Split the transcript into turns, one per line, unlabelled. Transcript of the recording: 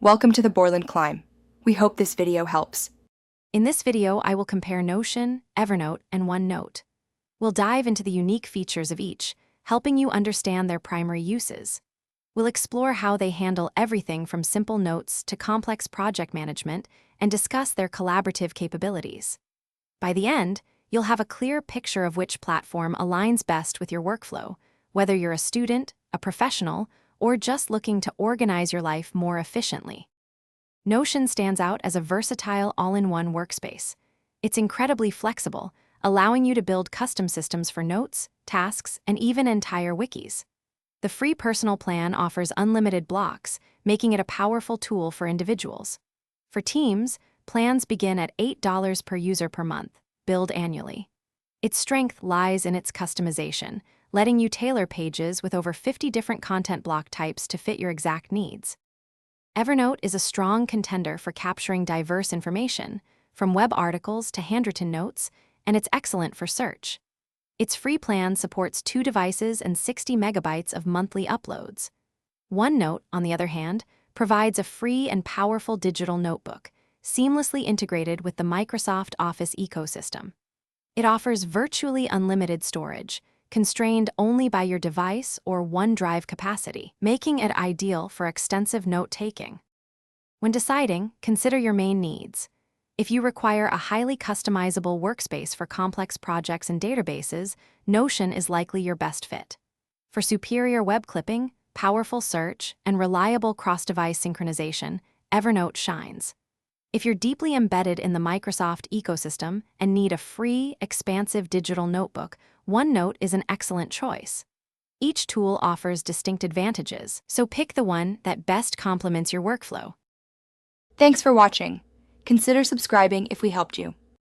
Welcome to the Borland Climb. We hope this video helps.
In this video, I will compare Notion, Evernote, and OneNote. We'll dive into the unique features of each, helping you understand their primary uses. We'll explore how they handle everything from simple notes to complex project management and discuss their collaborative capabilities. By the end, you'll have a clear picture of which platform aligns best with your workflow, whether you're a student, a professional, or just looking to organize your life more efficiently. Notion stands out as a versatile all-in-one workspace. It's incredibly flexible, allowing you to build custom systems for notes, tasks, and even entire wikis. The free personal plan offers unlimited blocks, making it a powerful tool for individuals. For teams, plans begin at $8 per user per month, billed annually. Its strength lies in its customization, letting you tailor pages with over 50 different content block types to fit your exact needs. Evernote is a strong contender for capturing diverse information, from web articles to handwritten notes, and it's excellent for search. Its free plan supports 2 devices and 60 megabytes of monthly uploads. OneNote, on the other hand, provides a free and powerful digital notebook, seamlessly integrated with the Microsoft Office ecosystem. It offers virtually unlimited storage, constrained only by your device or OneDrive capacity, making it ideal for extensive note-taking. When deciding, consider your main needs. If you require a highly customizable workspace for complex projects and databases, Notion is likely your best fit. For superior web clipping, powerful search, and reliable cross-device synchronization, Evernote shines. If you're deeply embedded in the Microsoft ecosystem and need a free, expansive digital notebook, OneNote is an excellent choice. Each tool offers distinct advantages, so pick the one that best complements your workflow.
Thanks for watching. Consider subscribing if we helped you.